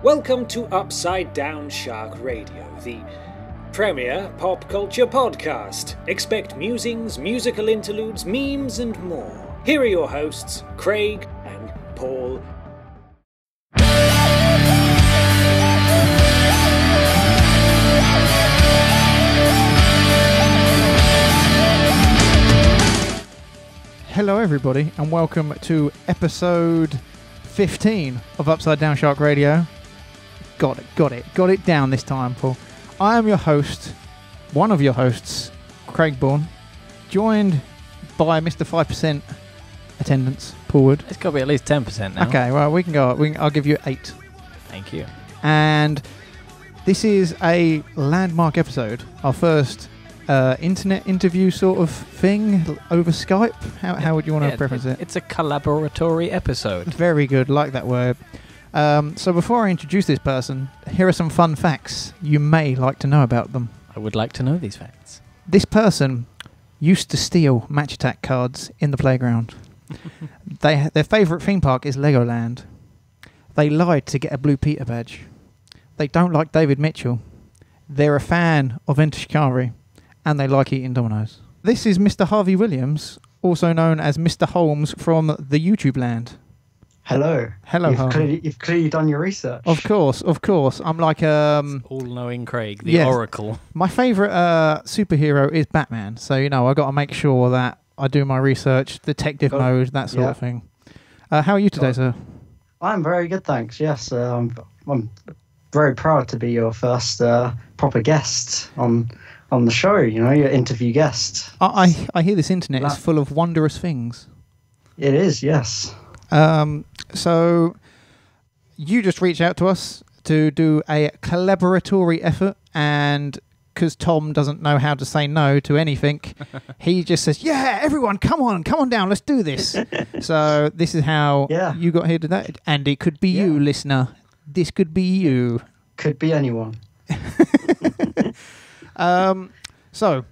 Welcome to Upside Down Shark Radio, the premier pop culture podcast. Expect musings, musical interludes, memes, and more. Here are your hosts, Craig and Paul. Hello everybody and welcome to episode 15 of Upside Down Shark Radio. Got it down this time, Paul. I am your host, one of your hosts, Craig Bourne, joined by Mr 5% attendance, Paul Wood. It's got to be at least 10% now. Okay, well we can go up. I'll give you 8. Thank you. And this is a landmark episode, our first internet interview sort of thing over Skype. How would you want to preference it? It's a collaboratory episode. Very good, like that word. So before I introduce this person, here are some fun facts you may like to know about them. I would like to know these facts. This person used to steal Match Attack cards in the playground. Their favourite theme park is Legoland. They lied to get a Blue Peter badge. They don't like David Mitchell. They're a fan of Enter Shikari. And they like eating Dominoes. This is Mr. Harvey Williams, also known as Mr. Holmes from the YouTube land. Hello. Hello, Harvey. You've clearly done your research. Of course. I'm like all-knowing Craig, the Oracle. My favourite superhero is Batman, so I got to make sure that I do my research, detective mode, that sort of thing. How are you today, sir? I'm very good, thanks. Yes, I'm very proud to be your first proper guest on the show, your interview guest. I hear this internet is full of wondrous things. It is, yes. So you just reached out to us to do a collaboratory effort, and because Tom doesn't know how to say no to anything, he just says, yeah, everyone, come on down, let's do this. So this is how you got here today. And it could be you, listener. This could be you. Could be anyone. So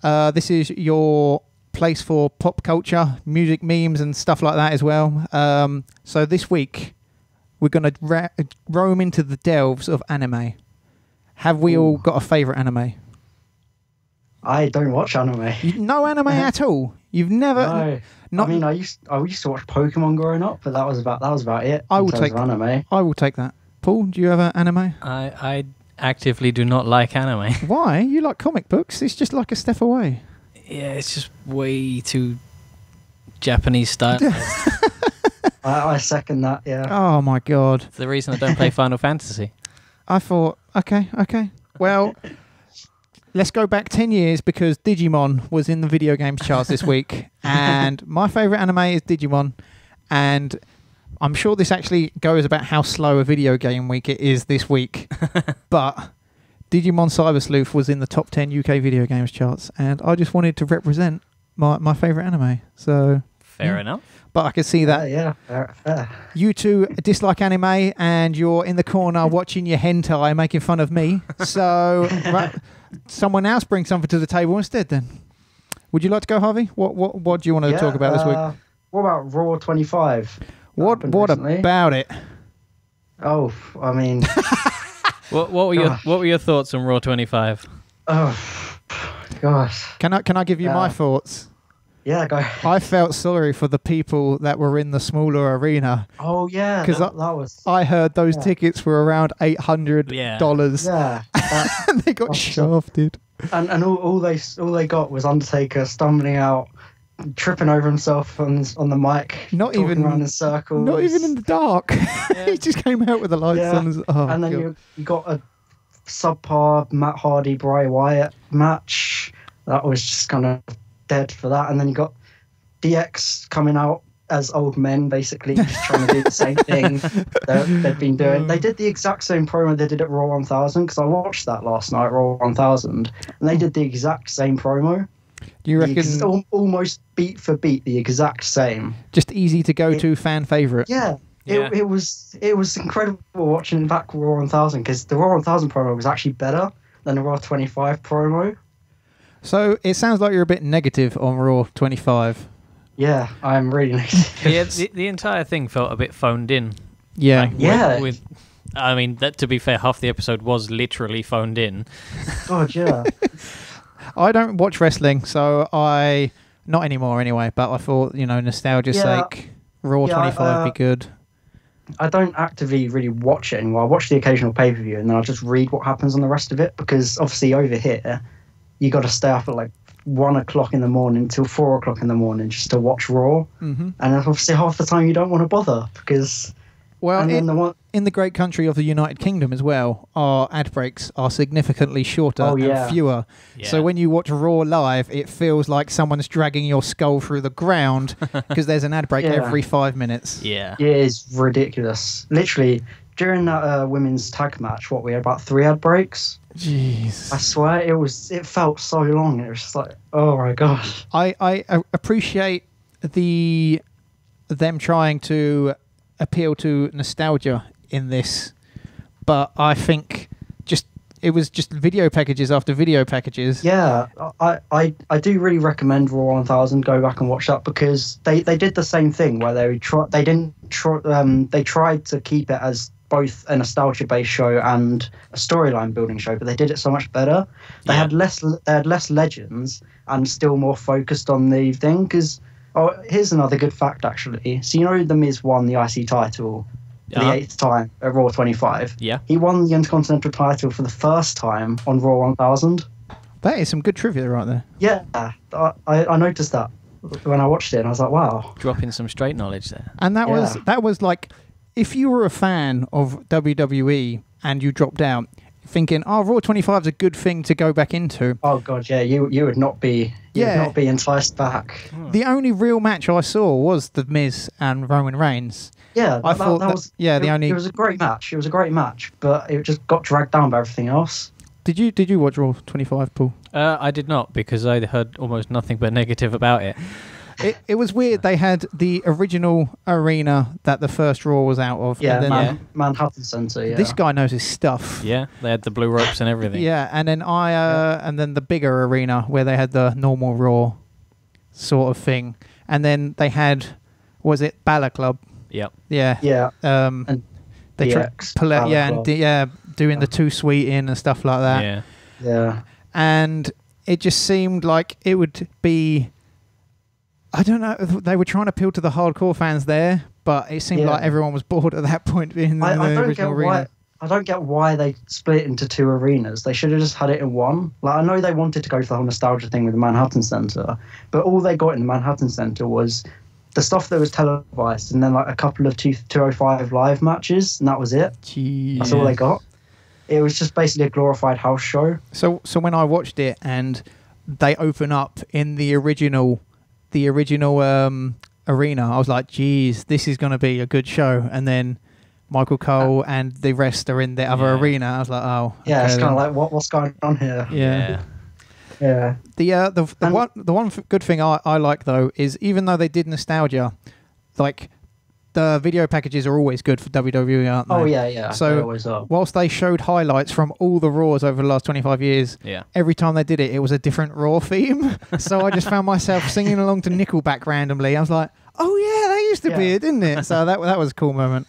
this is your place for pop culture, music, memes, and stuff like that as well. So this week, we're going to roam into the delves of anime. Have we all got a favourite anime? I don't watch anime. No anime at all? You've never... No. I used to watch Pokemon growing up, but that was about it. I will take anime. I will take that. Paul, do you have an anime? I actively do not like anime. Why? You like comic books? It's just like a step away. Yeah, it's just way too Japanese style. I second that, yeah. Oh my god. It's the reason I don't play Final Fantasy. I thought, okay. Well, let's go back 10 years because Digimon was in the video games charts this week. And my favourite anime is Digimon. And I'm sure this actually goes about how slow a video game week it is this week. But Digimon Cyber Sleuth was in the top 10 UK video games charts. And I just wanted to represent my favourite anime. So Fair enough. But I can see that fair. You two dislike anime and you're in the corner watching your hentai making fun of me. So someone else bring something to the table instead then. Would you like to go, Harvey? What do you want to talk about this week? What about Raw 25? What about it? Oh, I mean... what were your thoughts on Raw 25? Oh, gosh. Can I give you my thoughts? Yeah, go. I felt sorry for the people that were in the smaller arena. Oh yeah, because that was. I heard those tickets were around $800. Yeah, and they got shafted. And all they got was Undertaker stumbling out, tripping over himself on the mic, not even around in circles, not even in the dark. He just came out with the lights on. And then you got a subpar Matt Hardy Bray Wyatt match that was just kind of dead for that, and then you got DX coming out as old men, basically just trying to do the same thing that they've been doing. They did the exact same promo they did at Raw 1000, because I watched that last night, Raw 1000, and they did the exact same promo. Do you reckon almost beat for beat the exact same? Just easy to go to fan favourite. Yeah. It was incredible watching back Raw 1000, because the Raw 1000 promo was actually better than the Raw 25 promo. So it sounds like you're a bit negative on Raw 25. Yeah, I'm really negative. Yeah, the entire thing felt a bit phoned in. Yeah. With I mean, that to be fair, half the episode was literally phoned in. God, yeah. I don't watch wrestling, so not anymore anyway. But I thought, nostalgia's sake, Raw 25 would be good. I don't actively really watch it anymore. I watch the occasional pay-per-view and then I'll just read what happens on the rest of it, because obviously over here you got to stay up at like 1 o'clock in the morning till 4 o'clock in the morning just to watch Raw. And obviously half the time you don't want to bother because... Well, in the great country of the United Kingdom as well, our ad breaks are significantly shorter and fewer. Yeah. So when you watch Raw live, it feels like someone's dragging your skull through the ground because there's an ad break every 5 minutes. Yeah. It is ridiculous. Literally, during that women's tag match, we had about 3 ad breaks. Jeez. I swear, it felt so long. It was just like, oh my gosh. I appreciate them trying to appeal to nostalgia in this, but I think it was just video packages after video packages. Yeah, I do really recommend Raw 1000. Go back and watch that, because they did the same thing where they tried to keep it as both a nostalgia based show and a storyline building show, but they did it so much better. They had less legends and still more focused on the thing. Because here's another good fact, actually. So The Miz won the IC title for the 8th time at Raw 25. Yeah. He won the Intercontinental title for the first time on Raw 1000. That is some good trivia right there. Yeah, I noticed that when I watched it, and I was like, wow. Dropping some straight knowledge there. And that was like, if you were a fan of WWE and you dropped out, thinking, Raw 25 is a good thing to go back into. Oh god, yeah, you would not be enticed back. The only real match I saw was The Miz and Roman Reigns. Yeah, I thought that was it was a great match. It was a great match, but it just got dragged down by everything else. Did you watch Raw 25, Paul? I did not, because I heard almost nothing but negative about it. It was weird. They had the original arena that the first Raw was out of. Yeah, and then, Manhattan Center. Yeah. This guy knows his stuff. Yeah, they had the blue ropes and everything. Yeah, and then and then the bigger arena where they had the normal Raw sort of thing, and then they had, was it Balor Club? Yep. Yeah. Yeah. And they doing the too sweet in and stuff like that. Yeah. Yeah. And it just seemed like it would be. I don't know. They were trying to appeal to the hardcore fans there, but it seemed like everyone was bored at that point in the original arena. I don't get why they split into 2 arenas. They should have just had it in one. Like, I know they wanted to go for the whole nostalgia thing with the Manhattan Center, but all they got in the Manhattan Center was the stuff that was televised, and then like a couple of 205 live matches, and that was it. Jeez. That's all they got. It was just basically a glorified house show. So when I watched it and they open up in the original arena, I was like, geez, this is going to be a good show. And then Michael Cole and the rest are in the other arena. I was like, oh. Yeah, it's kind of like, what's going on here? Yeah. Yeah. The one good thing I like, though, is even though they did nostalgia, like, the video packages are always good for WWE, aren't they? Oh, yeah. So, they always are. Whilst they showed highlights from all the Raws over the last 25 years, every time they did it, it was a different Raw theme. So I just found myself singing along to Nickelback randomly. I was like, oh, yeah, that used to be it, didn't it? So that was a cool moment.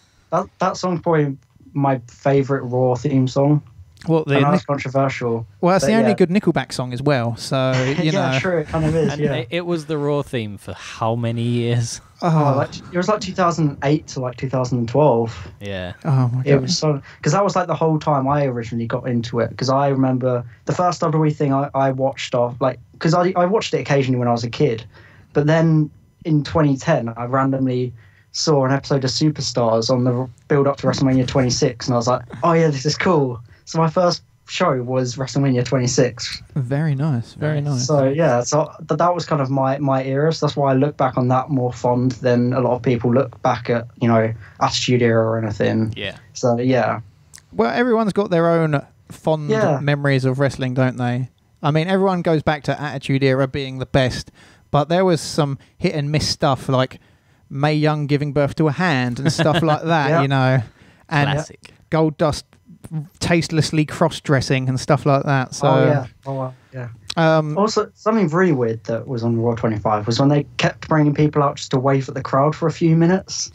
That song's probably my favourite Raw theme song. Well, I know it's controversial. Well, that's the only good Nickelback song as well. So, you know. Yeah, true. It kind of is, and it was the Raw theme for how many years? It was like 2008 to like 2012. Yeah. Oh, my God. It was so... Because that was like the whole time I originally got into it. Because I remember the first WWE thing I watched because I watched it occasionally when I was a kid. But then in 2010, I randomly saw an episode of Superstars on the build-up to WrestleMania 26. And I was like, oh, yeah, this is cool. So my first show was WrestleMania 26. Very nice, very nice. So yeah, that was kind of my era. So that's why I look back on that more fond than a lot of people look back at, Attitude Era or anything. Yeah. So yeah. Well, everyone's got their own fond memories of wrestling, don't they? I mean, everyone goes back to Attitude Era being the best, but there was some hit and miss stuff like Mae Young giving birth to a hand and stuff like that, And classic. Gold Dust tastelessly cross-dressing and stuff like that. So, yeah. Also, something really weird that was on Raw 25 was when they kept bringing people out just to wave at the crowd for a few minutes.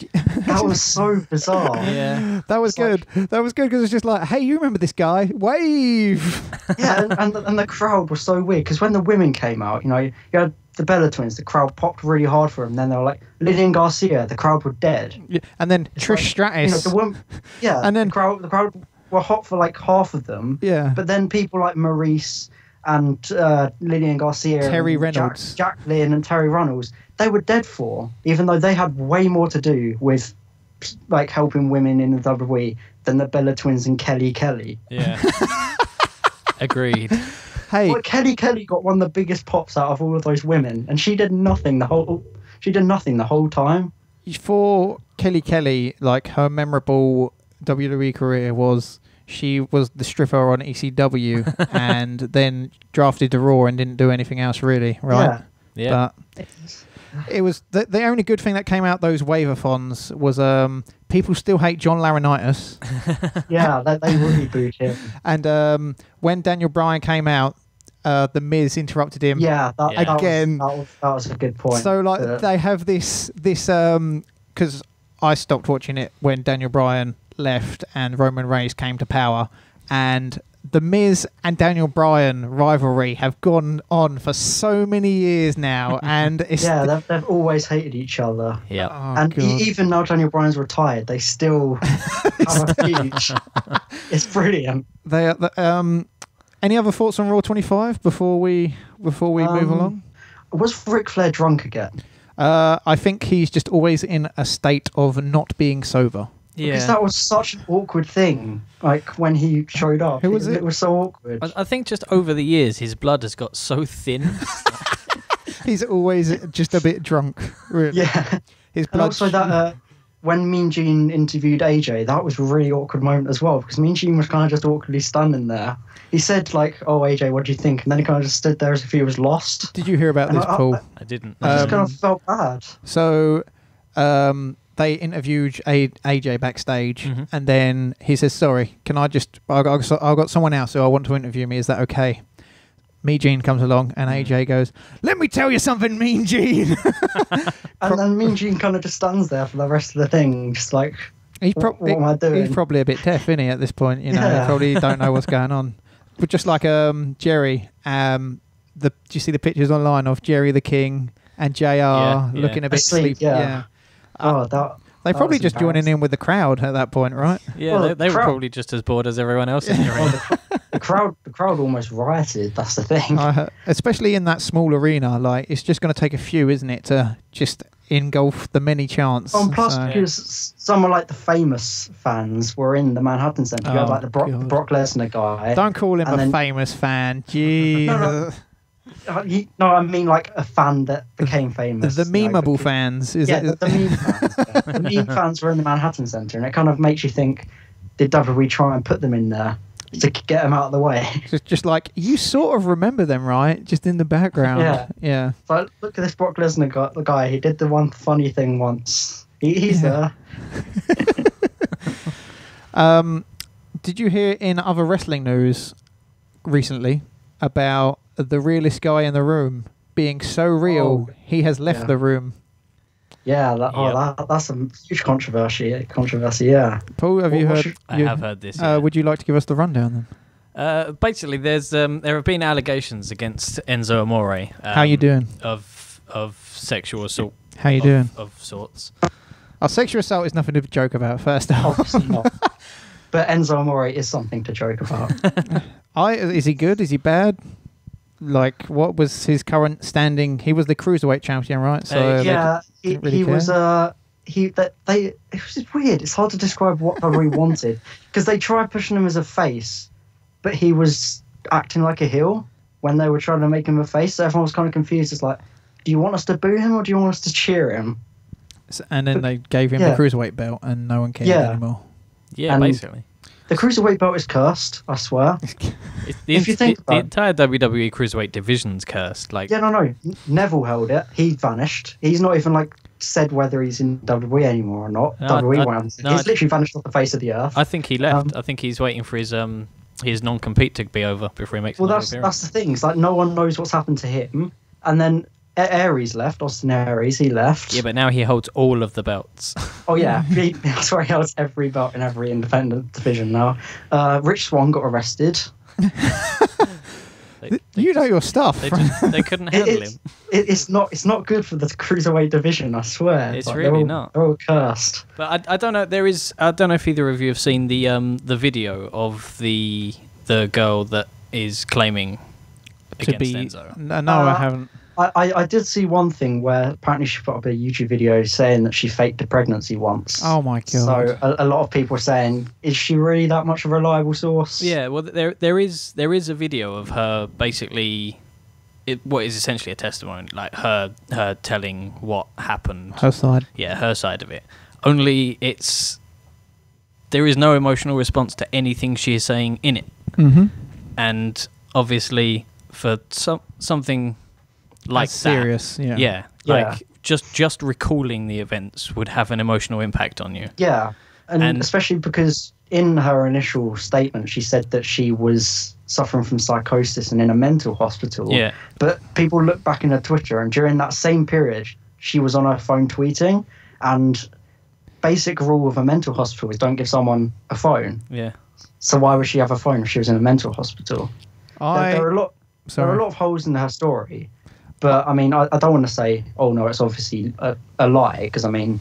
That was so bizarre. Yeah. That was good. That was good because it's just like, hey, you remember this guy? Wave! Yeah, and the crowd was so weird because when the women came out, you had the Bella Twins, the crowd popped really hard for them. Then they were like, Lillian Garcia, the crowd were dead. Yeah. And then It's Trish like, Stratus. the woman, yeah, And then- the crowd were hot for like half of them. Yeah. But then people like Maurice and Lillian Garcia, Terry and Reynolds. Jacqueline and Terry Reynolds, they were dead for, even though they had way more to do with like helping women in the WWE than the Bella Twins and Kelly. Yeah. Agreed. Hey, Well, Kelly got one of the biggest pops out of all of those women, and she did nothing the whole time. for Kelly, like her memorable WWE career was she was the stripper on ECW and then drafted to Raw and didn't do anything else really, right? Yeah. But it was the only good thing that came out those waiver-thons was people still hate John Laurinaitis. Yeah, they really booed him. And when Daniel Bryan came out, the Miz interrupted him. Yeah, that Again. was a good point. So like they have this because I stopped watching it when Daniel Bryan left and Roman Reigns came to power, and the Miz and Daniel Bryan rivalry have gone on for so many years now, and it's they've always hated each other. Yeah. Oh, And God. even now Daniel Bryan's retired, they still have a huge. It's brilliant. They any other thoughts on Raw 25 before we move along? Was Ric Flair drunk again? I think he's just always in a state of not being sober. Because that was such an awkward thing. Like when he showed up, Who was it? It was so awkward. I think just over the years, his blood has got so thin. He's always just a bit drunk. Really. Yeah. His And blood. also that when Mean Gene interviewed AJ, that was a really awkward moment as well, because Mean Gene was kind of just awkwardly standing there. He said like, "Oh AJ, what do you think?" And then he kind of just stood there as if he was lost. Did you hear about And this, Paul? I didn't. I just kind of felt bad. So they interviewed AJ backstage, and then he says, "Sorry, can I just? I've got someone else who I want to interview me. Is that okay?" Mean Gene comes along, and AJ goes, "Let me tell you something, Mean Gene." And then Mean Gene kind of just stands there for the rest of the thing, just like, what am I doing? He's probably a bit deaf, isn't he? At this point, he Yeah. probably don't know what's going on. But just like Jerry, do you see the pictures online of Jerry the King and JR looking a bit Asleep, sleep? yeah. Oh, They that probably was just joining in with the crowd at that point, right? Yeah, Well, they were crowd- probably just as bored as everyone else in the arena. The crowd almost rioted. That's the thing. Especially in that small arena, like it's just going to take a few, isn't it, to just engulf the many chants. And plus, So- because some of like the famous fans were in the Manhattan Center. You had like the God. Brock Lesnar guy. Don't call him And a then- famous fan. Jeez. No. No, I mean like a fan that became famous. The memeable because- fans. Is Yeah, that, the meme fans. Yeah. The meme fans were in the Manhattan Center, and it kind of makes you think, did WWE try and put them in there to get them out of the way? just like you sort of remember them, right? Just in the background. Yeah. So look at this Brock Lesnar guy. He did the one funny thing once. He's there. Did you hear in other wrestling news recently about the realest guy in the room being so real he has left yeah. the room? Yeah, that's a huge controversy. Yeah. Paul, have you What heard? should- I have heard this. Yeah. Would you like to give us the rundown then? Basically, there have been allegations against Enzo Amore. How you doing? Of sexual assault. How you doing? Of sorts. Our sexual assault is nothing to joke about. First off, Obviously not. But Enzo Amore is something to joke about. is he good? Is he bad? Like, what was his current standing? He was the cruiserweight champion, right? So Yeah, didn't really he was. care. It was just weird. It's hard to describe what WWE wanted because they tried pushing him as a face, but he was acting like a heel when they were trying to make him a face. So everyone was kind of confused. It's like, do you want us to boo him or do you want us to cheer him? And then they gave him the cruiserweight belt, and no one cared anymore. Yeah, And- basically. The cruiserweight belt is cursed. I swear. If you think the about it. entire WWE cruiserweight division's cursed. Like, Yeah, no. Neville held it. He vanished. He's not even like said whether he's in WWE anymore or not. No, WWE I- won't. no, He's I- literally vanished off the face of the earth. I think he left. I think he's waiting for his his non-compete to be over before he makes Well, another appearance. that's the thing. It's like no one knows what's happened to him, and then Aries left. Austin Aries, he left. Yeah, but now he holds all of the belts. Oh yeah, that's where he holds every belt in every independent division now. Rich Swann got arrested. They know your stuff. they couldn't handle him. It's not good for the cruiserweight division. I swear. It's like, really not. They're all cursed. But I don't know. I don't know if either of you have seen the video of the girl that is claiming to against be Enzo. No, I haven't. I did see one thing where apparently she put up a YouTube video saying that she faked a pregnancy once. Oh my god! So a lot of people are saying, is she really that much of a reliable source? Yeah, well, there is a video of her basically, what is essentially a testimony, like her telling what happened. Her side. Yeah, her side of it. Only there is no emotional response to anything she is saying in it, and obviously for something like that's that, serious. Yeah. Like just recalling the events would have an emotional impact on you. Yeah, and especially because in her initial statement she said that she was suffering from psychosis and in a mental hospital. Yeah. But people look back in her Twitter, and during that same period she was on her phone tweeting, and basic rule of a mental hospital is don't give someone a phone. Yeah. So why would she have a phone if she was in a mental hospital? There are a lot of holes in her story. But I mean, I don't want to say, oh no, it's obviously a lie, because I mean,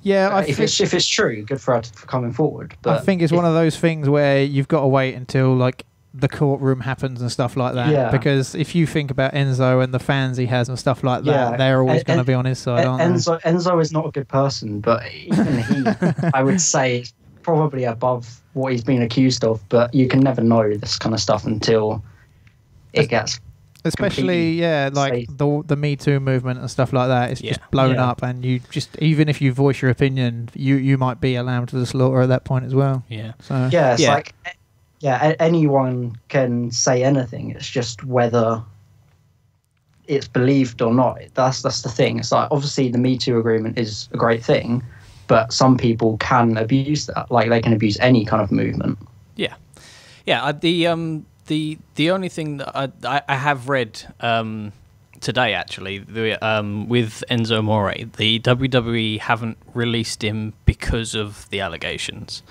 if it's true, good for her for coming forward. But I think it's one of those things where you've got to wait until like the courtroom happens and stuff like that. Yeah. Because if you think about Enzo and the fans he has and stuff like that, they're always going to be on his side, aren't they? Enzo is not a good person, but even he, I would say, is probably above what he's been accused of. But you can never know this kind of stuff until it gets. Especially, like the Me Too movement and stuff like that. It's just blown up, and you just, even if you voice your opinion, you might be allowed to the slaughter at that point as well. Yeah. So like anyone can say anything. It's just whether it's believed or not. That's the thing. It's like, obviously the Me Too agreement is a great thing, but some people can abuse that. Like they can abuse any kind of movement. Yeah. Yeah. The only thing that I have read today, actually, with Enzo More, the WWE haven't released him because of the allegations.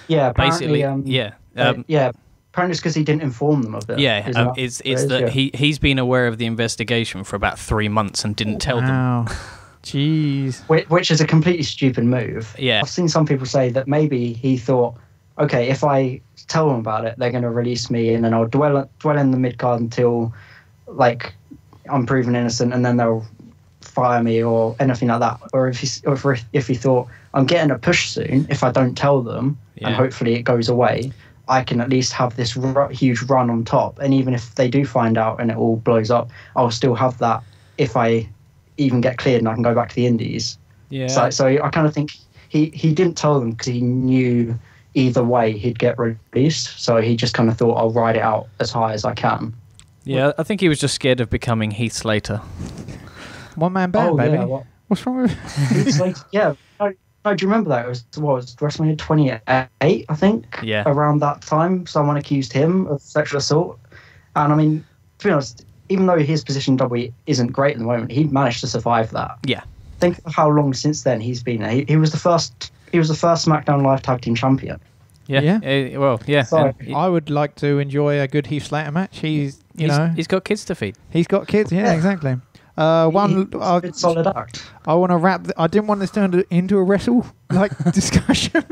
Yeah, apparently, basically, apparently it's because he didn't inform them of it. Yeah, it's that he's been aware of the investigation for about 3 months and didn't tell them. Jeez. Which is a completely stupid move. Yeah. I've seen some people say that maybe he thought, okay, if I tell them about it, they're going to release me, and then I'll dwell in the mid-card until, like, I'm proven innocent, and then they'll fire me or anything like that. Or if he thought, I'm getting a push soon, if I don't tell them, and hopefully it goes away, I can at least have this huge run on top. And even if they do find out and it all blows up, I'll still have that if I even get cleared and I can go back to the Indies. Yeah. So I kind of think he didn't tell them because he knew either way he'd get released, so he just kind of thought, I'll ride it out as high as I can. Yeah, I think he was just scared of becoming Heath Slater. One man band, baby. What's wrong with Heath Slater? Yeah, no, do you remember that? It was WrestleMania 28, I think. Yeah. Around that time, someone accused him of sexual assault, and I mean, to be honest, even though his position in WWE isn't great at the moment, he managed to survive that. Yeah. Think of how long since then he's been there. He was the first. He was the first SmackDown Live Tag Team Champion. Yeah. So, I would like to enjoy a good Heath Slater match. He's got kids to feed. He's got kids. Yeah, exactly. It's solid act. I want to wrap. I didn't want this to turn into a wrestle discussion,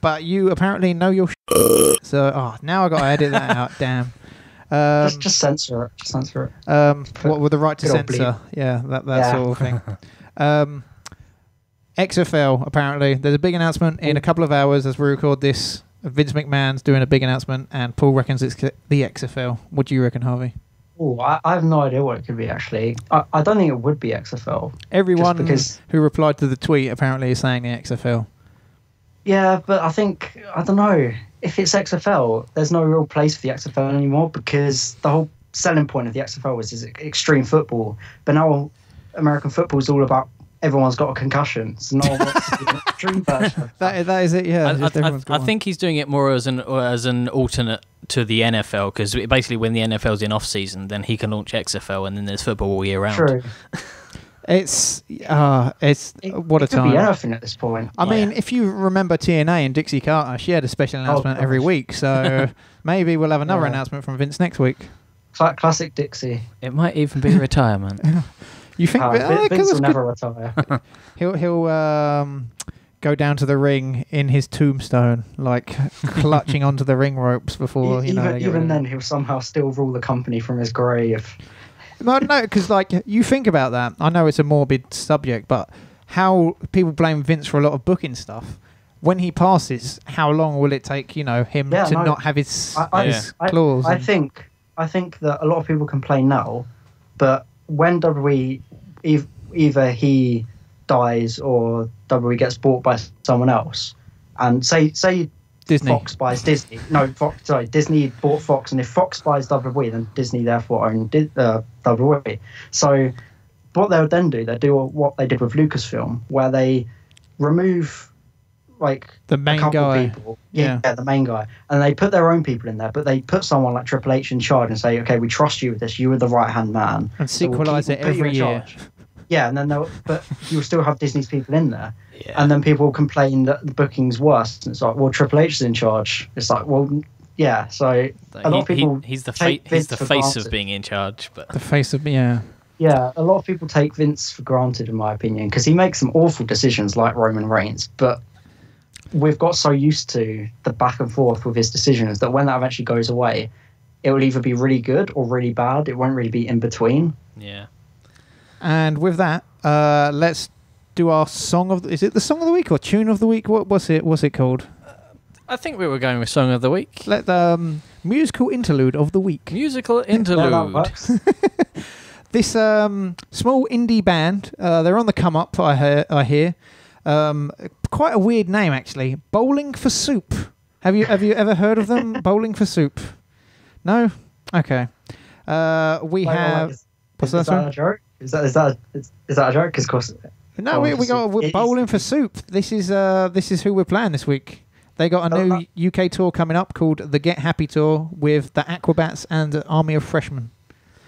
but you apparently know your. So now I got to edit that out. Damn. Just censor it. Just censor it. What with the right to censor? Yeah, that sort of thing. XFL, apparently. There's a big announcement in a couple of hours as we record this. Vince McMahon's doing a big announcement, and Paul reckons it's the XFL. What do you reckon, Harvey? Oh, I have no idea what it could be, actually. I don't think it would be XFL. Everyone who replied to the tweet apparently is saying the XFL. Yeah, but I don't know. If it's XFL, there's no real place for the XFL anymore, because the whole selling point of the XFL is extreme football. But now American football is all about everyone's got a concussion. So no one wants to do a dream version. That is it. Yeah. I think he's doing it more as an alternate to the NFL, because basically when the NFL's in off season, then he can launch XFL, and then there's football all year round. True. It's what a It could time. be anything at this point. I mean, if you remember TNA and Dixie Carter, she had a special announcement every week. So maybe we'll have another announcement from Vince next week. Classic Dixie. It might even be retirement. You think Vince will never retire. he'll go down to the ring in his tombstone, like clutching onto the ring ropes before even then he'll somehow still rule the company from his grave. No, because like you think about that. I know it's a morbid subject, but how people blame Vince for a lot of booking stuff. When he passes, how long will it take? Him to not have his claws. I think that a lot of people complain now, but when WWE, either he dies or WWE gets bought by someone else, and say Disney. Fox buys Disney. No, Disney bought Fox, and if Fox buys WWE, then Disney therefore own WWE. So what they would then do, they do what they did with Lucasfilm, where they remove like the main a couple guy. of people. Yeah, the main guy, and they put their own people in there, but they put someone like Triple H in charge and say, okay, we trust you with this. You were the right hand man, and sequelize it every year. Yeah, and then but you'll still have Disney's people in there. Yeah. And then people will complain that the booking's worse. And it's like, well, Triple H is in charge. It's like, well, yeah. So a lot of people he's the face of being in charge, but the face of Yeah, a lot of people take Vince for granted, in my opinion, because he makes some awful decisions like Roman Reigns. But we've got so used to the back and forth with his decisions that when that eventually goes away, it will either be really good or really bad. It won't really be in between. Yeah. And with that, let's do our song of. Is it the song of the week or tune of the week? What's it called? I think we were going with song of the week. Let the musical interlude of the week. Musical interlude. This small indie band. They're on the come up. I hear. Quite a weird name actually. Bowling for Soup. Have you ever heard of them? Bowling for Soup. No. Okay. We have. Is that a joke? Is that a joke? Because of course. No, we got Bowling for Soup. This is who we're playing this week. They got a new UK tour coming up called the Get Happy Tour with the Aquabats and the Army of Freshmen.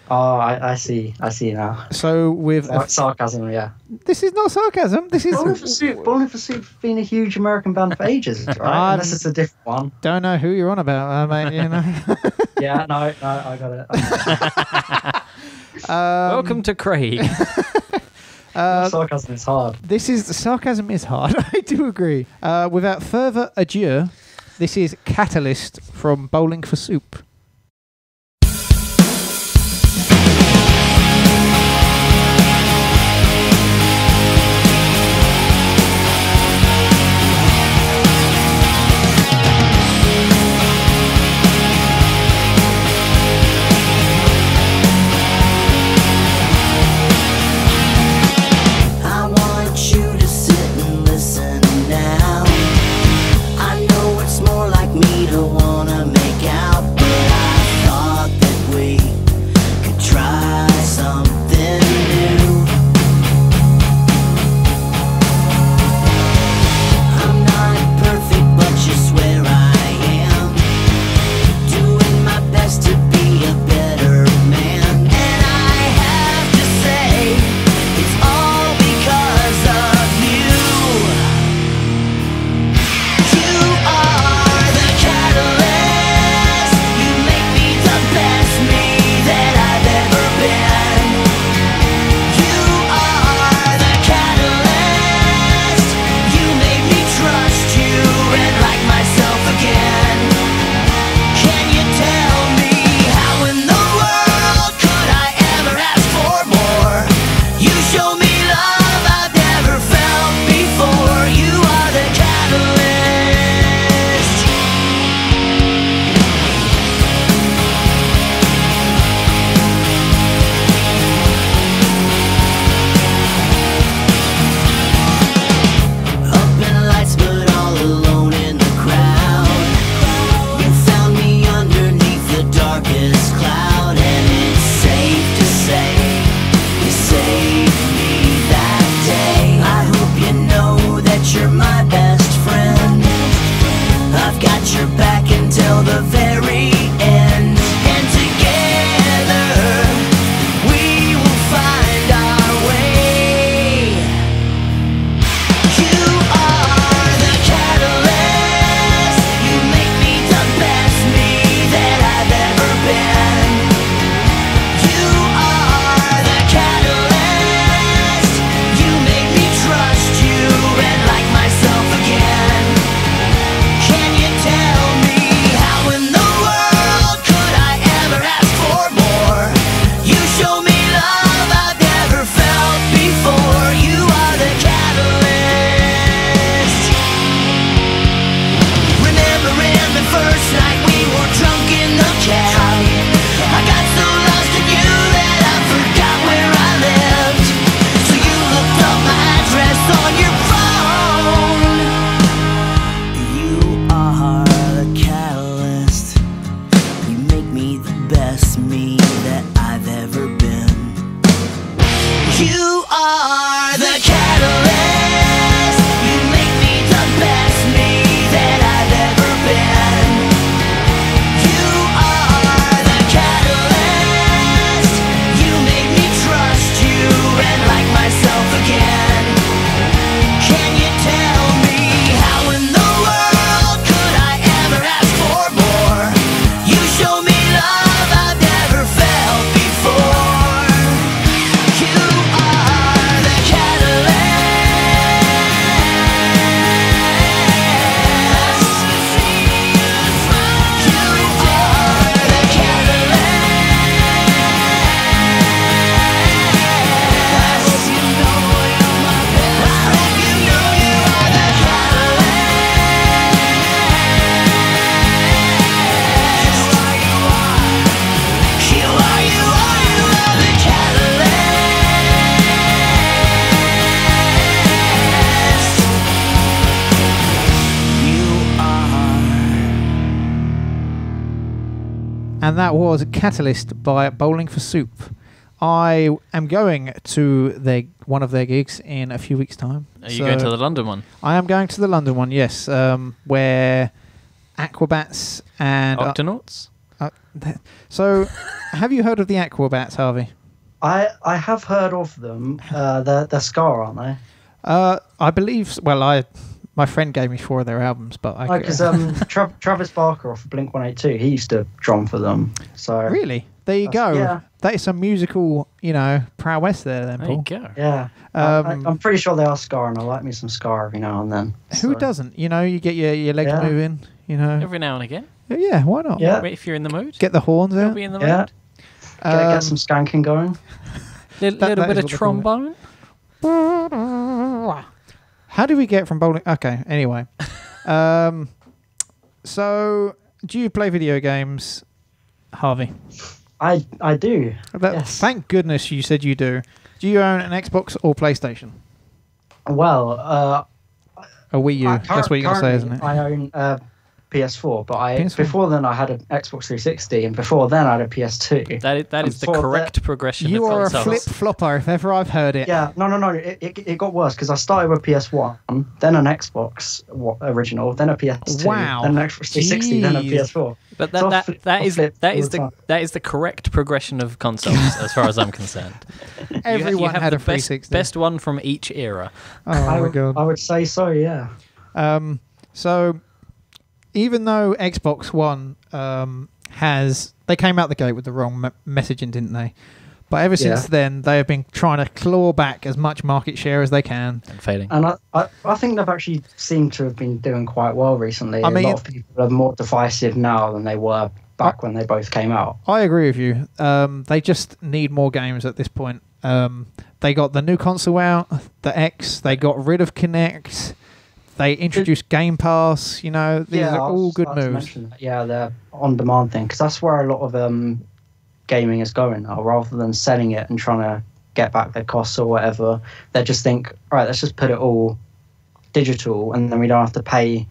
Oh, I see now. So with sarcasm, yeah. This is not sarcasm. This is Bowling for Soup. Been a huge American band for ages, right? Unless it's a different one. Don't know who you're on about, mate. Yeah, no, I got it. Welcome to Craig. Sarcasm is hard. Sarcasm is hard. I do agree. Without further ado, this is Catalyst from Bowling for Soup. and that was Catalyst by Bowling for Soup. I am going to one of their gigs in a few weeks' time. Are you going to the London one? I am going to the London one, yes, where Aquabats and... Octonauts? So, have you heard of the Aquabats, Harvey? I have heard of them. They're Scar, aren't they? I believe... Well, my friend gave me 4 of their albums, but I... Because Travis Barker off Blink 182, he used to drum for them. So Really? There you go. Yeah. That is some musical, prowess there then, Paul. There you go. Yeah. I'm pretty sure they are Scar, and I like me some Scar every now and then. Who doesn't? You get your legs moving, Every now and again. Yeah, why not? Yeah. If you're in the mood. Get the horns You'll out. be in the Yeah. mood. Get some skanking going. Little that bit is of what they call it. trombone. How do we get from bowling? Okay, anyway. So, do you play video games, Harvey? I do. Yes. Thank goodness you said you do. Do you own an Xbox or PlayStation? Well, A Wii U. That's what you're going to say, isn't it? I own PS4, but PS4. before then I had an Xbox 360, and before then I had a PS2. That is the Before correct progression You of are a consoles. flip-flopper if ever I've heard it. Yeah, no. It got worse because I started with PS1, then an Xbox original, then a PS2, Wow. then an Xbox 360, then a Jeez. PS4. But So that is time. the correct progression of consoles as far as I'm concerned. Everyone had a the 360. best one from each era. Oh my god. I would say so. Yeah. So, even though Xbox One they came out the gate with the wrong messaging, didn't they? But ever since then, they have been trying to claw back as much market share as they can. And failing. And I think they've actually seemed to have been doing quite well recently. I mean, a lot of people are more divisive now than they were back when they both came out. I agree with you. They just need more games at this point. They got the new console out, the X. They got rid of Kinect. They introduced Game Pass. These are all good moves. Yeah, the on-demand thing, because that's where a lot of gaming is going now. Rather than selling it and trying to get back their costs or whatever, they just think, all right, let's just put it all digital, and then we don't have to pay.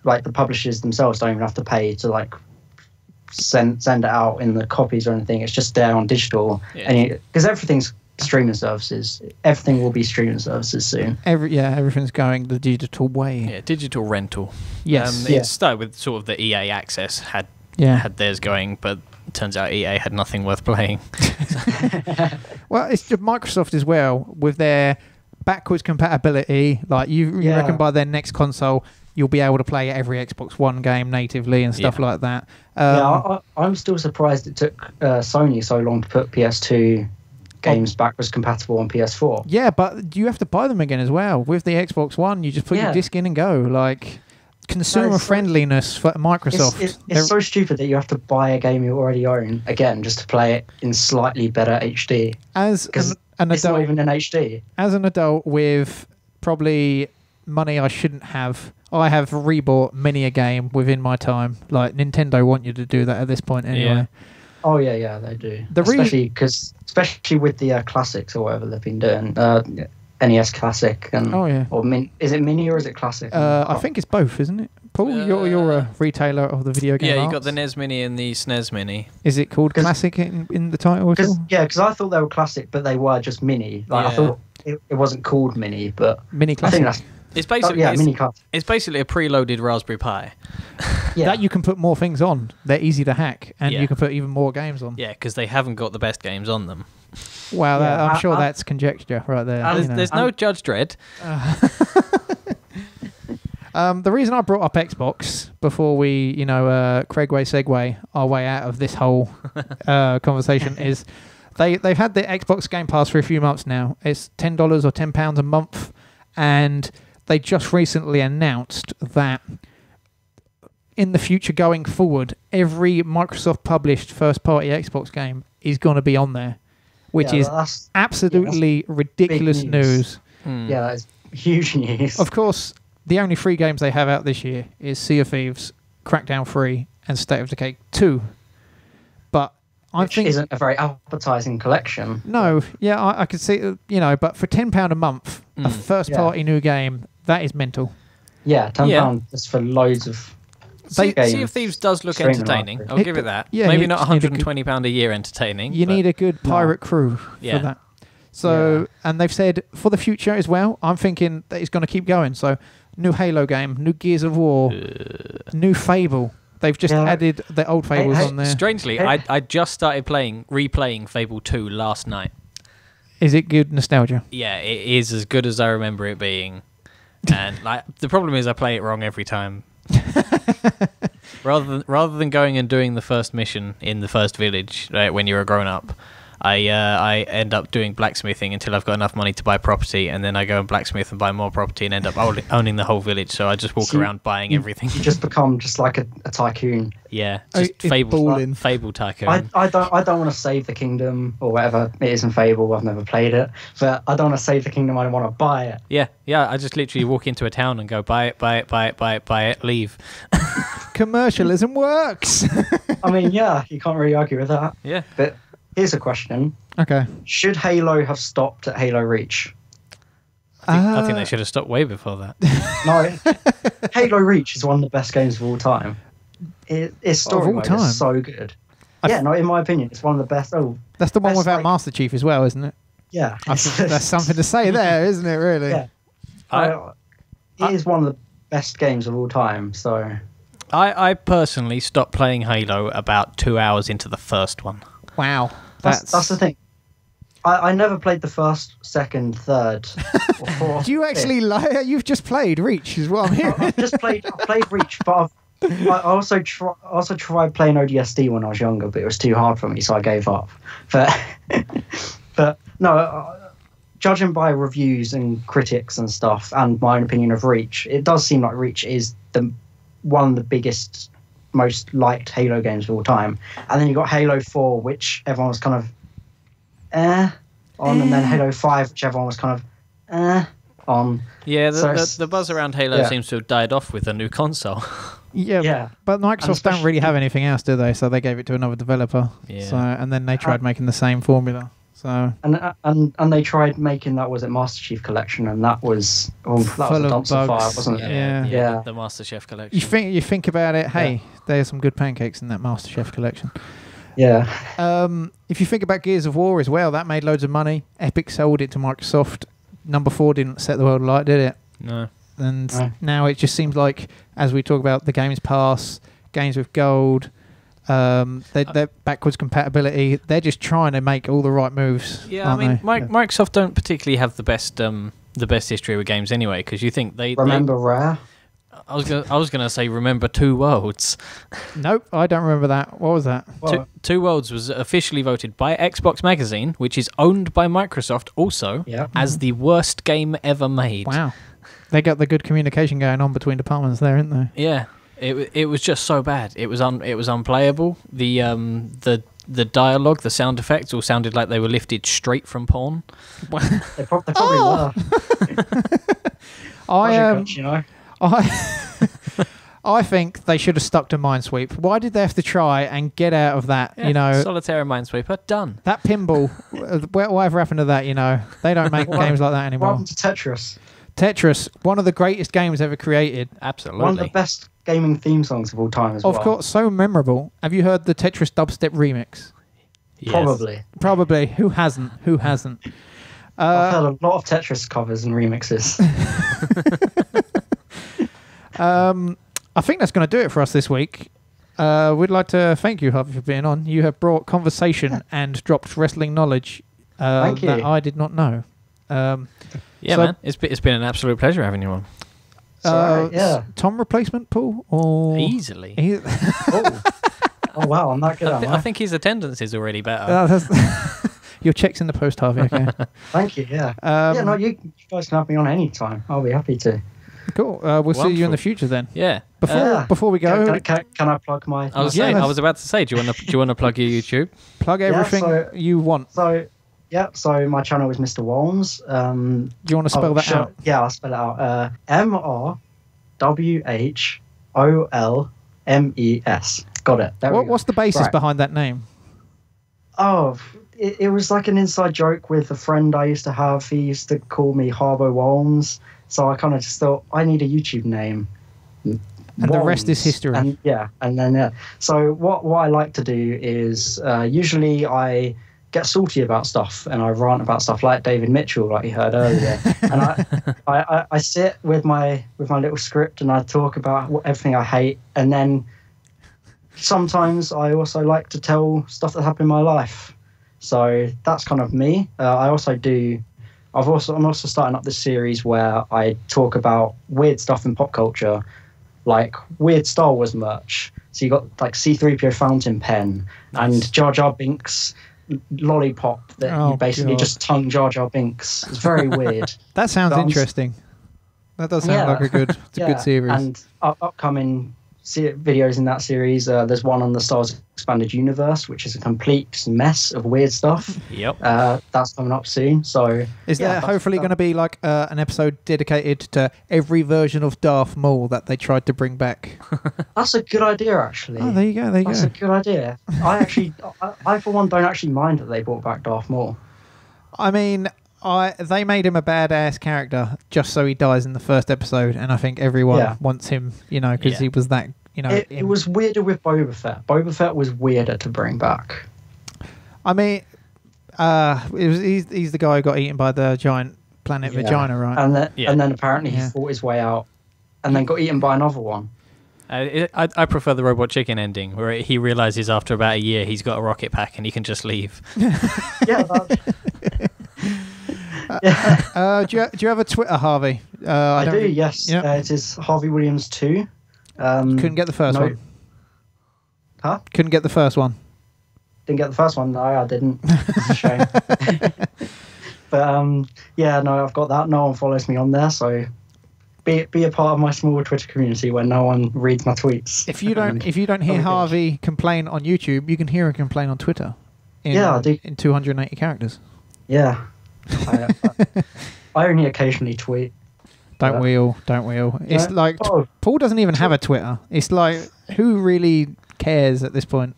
Like the publishers themselves don't even have to pay to send it out in the copies or anything. It's just there on digital, and because everything's streaming services, everything will be streaming services soon. Everything's going the digital way. Yeah, digital rental. Yes. It started with sort of the EA Access had theirs going, but it turns out EA had nothing worth playing. Well, it's just Microsoft as well with their backwards compatibility. Like you reckon by their next console you'll be able to play every Xbox One game natively and stuff like that. I'm still surprised it took Sony so long to put PS2 games backwards compatible on PS4. Yeah, but you have to buy them again as well. With the Xbox One, you just put your disc in and go. Like consumer friendliness for Microsoft. It's so stupid that you have to buy a game you already own again just to play it in slightly better HD. As an it's adult, not even in HD. As an adult with probably money I shouldn't have, I have rebought many a game within my time. Like Nintendo want you to do that at this point anyway. Yeah. Oh yeah, they do. Especially with the classics or whatever they've been doing, NES Classic and is it Mini or is it Classic? I think it's both, isn't it? Paul, you're a retailer of the video game. Yeah, you arts. got the NES Mini and the SNES Mini. Is it called Classic in the title at all? Because I thought they were Classic, but they were just Mini. I thought it wasn't called Mini, but Mini Classic. I think it's basically Mini Classic. It's basically a preloaded Raspberry Pi. That you can put more things on. They're easy to hack, and you can put even more games on. Yeah, because they haven't got the best games on them. Wow, I'm sure that's conjecture right there. There's no Judge Dredd. The reason I brought up Xbox before we, Craigway segue our way out of this whole conversation is they've had the Xbox Game Pass for a few months now. It's $10 or £10 a month, and they just recently announced that in the future going forward, every Microsoft published first-party Xbox game is going to be on there, which is absolutely ridiculous news. Yeah, that is huge news. Of course, the only 3 games they have out this year is Sea of Thieves, Crackdown 3, and State of Decay 2. But I think isn't a very appetizing collection. No, I could see, but for £10 a month, a first-party new game, that is mental. Yeah, £10 just for loads of Sea of Thieves does look entertaining. I'll give it that. Yeah, maybe not £120 a year entertaining. You need a good pirate crew for that. So, and they've said for the future as well, I'm thinking that it's going to keep going. So, new Halo game, new Gears of War, new Fable. They've just added the old Fables on there. Strangely, I just started replaying Fable 2 last night. Is it good nostalgia? Yeah, it is as good as I remember it being. And like the problem is I play it wrong every time. rather than going and doing the first mission in the first village when you're a grown up, I end up doing blacksmithing until I've got enough money to buy property, and then I go and blacksmith and buy more property and end up owning the whole village. So I just walk around buying everything. You just become just like a tycoon. Yeah, just Fable tycoon. I don't want to save the kingdom or whatever it is in Fable. I've never played it, but I don't want to save the kingdom. I want to buy it. Yeah. I just literally walk into a town and go buy it, leave. Commercialism works. I mean, yeah, you can't really argue with that. Yeah, but. Here's a question. Okay. Should Halo have stopped at Halo Reach? I think they should have stopped way before that. No, Halo Reach is one of the best games of all time. Its story mode is so good. In my opinion, it's one of the best. That's the one without Master Chief as well, isn't it? Yeah. That's something to say there, isn't it, really? Yeah. It is one of the best games of all time, so... I personally stopped playing Halo about 2 hours into the first one. Wow. That's the thing. I never played the first, second, third, or fourth. Do you actually lie? You've just played Reach, is what I'm hearing. I played Reach, but I also tried playing ODST when I was younger, but it was too hard for me, so I gave up. But no, judging by reviews and critics and stuff, and my own opinion of Reach, it does seem like Reach is one of the biggest, most liked Halo games of all time. And then you got Halo 4, which everyone was kind of on, and then Halo 5, which everyone was kind of on. Yeah, the buzz around Halo seems to have died off with a new console. Yeah, but Microsoft don't really have anything else, do they? So they gave it to another developer. Yeah. So, and then they tried making the same formula. So and they tried making that, was it Master Chief Collection, and that was a dumpster fire, wasn't it? Yeah. The Master Chef Collection. You think about it. Hey, there's some good pancakes in that Master Chef Collection. Yeah. If you think about Gears of War as well, that made loads of money. Epic sold it to Microsoft. Number 4 didn't set the world alight, did it? No. And now it just seems like, as we talk about the Games Pass, games with gold. They're backwards compatibility. They're just trying to make all the right moves. Yeah, I mean, Microsoft don't particularly have the best history with games anyway. Because you think they remember Rare. I was gonna say remember Two Worlds. Nope, I don't remember that. What was that? Two Worlds was officially voted by Xbox Magazine, which is owned by Microsoft, also as the worst game ever made. Wow, they got the good communication going on between departments there, isn't they? Yeah. It was just so bad. It was unplayable. The dialogue, the sound effects all sounded like they were lifted straight from porn. They probably were. I think they should have stuck to Minesweeper. Why did they have to try and get out of that? Yeah, Solitaire and Minesweeper done. That pinball. Whatever happened to that? They don't make games like that anymore. What happened to Tetris? Tetris, one of the greatest games ever created. Absolutely. One of the best gaming theme songs of all time as well. Of course, so memorable. Have you heard the Tetris dubstep remix? Yes. Probably. Who hasn't? I've heard a lot of Tetris covers and remixes. I think that's going to do it for us this week. We'd like to thank you, Harvey, for being on. You have brought conversation and dropped wrestling knowledge that I did not know. Man, it's been an absolute pleasure having you on. Tom replacement, Paul? Or easily. Oh wow, I'm not good. I think his attendance is already better. Your check's in the post, Harvey. Okay. Thank you. Yeah. You guys can have me on any time. I'll be happy to. Cool. We'll see you in the future then. Yeah. Before we go, can I plug my? I was about to say, do you want to plug your YouTube? Plug everything you want. So my channel is Mr Wholmes. Do you want to spell that out? Yeah, I'll spell it out. MRWHOLMES. Got it. What's the basis behind that name? Oh, it was like an inside joke with a friend I used to have. He used to call me Harvey Wholmes. So I kind of just thought, I need a YouTube name. And the rest is Wholmes. history. And so what I like to do is usually I get salty about stuff and I rant about stuff like David Mitchell, like you heard earlier. And I sit with my little script and I talk about everything I hate. And then sometimes I also like to tell stuff that happened in my life. So that's kind of me. I'm also starting up this series where I talk about weird stuff in pop culture, like weird Star Wars merch. So you got like C-3PO fountain pen and Jar Jar Binks lollipop that you basically just tongue Jar Jar Binks. It's very weird. That sounds interesting. That does sound like a good series. And upcoming videos in that series, there's one on the Star Wars Expanded Universe, which is a complete mess of weird stuff. Yep. That's coming up soon. So is there hopefully going to be like an episode dedicated to every version of Darth Maul that they tried to bring back? That's a good idea, actually. Oh, there you go. That's a good idea. I for one don't actually mind that they brought back Darth Maul. I mean, they made him a badass character just so he dies in the first episode, and I think everyone wants him, because he was that, It was weirder with Boba Fett. Boba Fett was weirder to bring back. I mean, he's the guy who got eaten by the giant planet vagina, right? And then apparently he fought his way out, and then got eaten by another one. I prefer the Robot Chicken ending, where he realizes after about a year he's got a rocket pack and he can just leave. Do you have a Twitter, Harvey? I do, yes. Yep. It is Harvey Williams 2. Couldn't get the first one. Huh? Couldn't get the first one. Didn't get the first one. No, I didn't. It's a shame. But I've got that. No one follows me on there, so be a part of my small Twitter community where no one reads my tweets. If you don't hear Harvey complain on YouTube, you can hear him complain on Twitter. I do. In 280 characters. Yeah. I only occasionally tweet. Don't we all? It's like Paul doesn't even have a Twitter. It's like, who really cares at this point?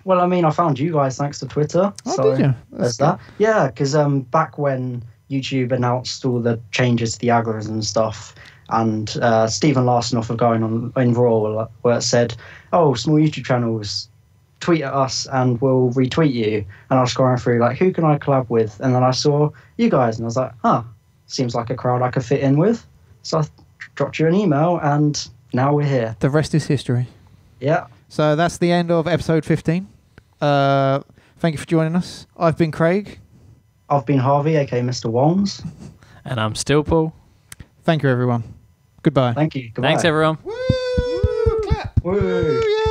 Well, I mean, I found you guys thanks to Twitter. Oh, so did you? There's that. Yeah, because back when YouTube announced all the changes to the algorithms and stuff, and Stephen Larson off of going on in Raw where it said, "Oh, small YouTube channels, tweet at us and we'll retweet you." And I was scrolling through like, who can I collab with? And then I saw you guys, and I was like, seems like a crowd I could fit in with. So I dropped you an email, and now we're here. The rest is history. Yeah. So that's the end of episode 15. Thank you for joining us. I've been Craig. I've been Harvey, aka Mr Wholmes. And I'm still Paul. Thank you, everyone. Goodbye. Thank you. Goodbye. Thanks, everyone. Woo! Clap. Woo! Woo! Yeah.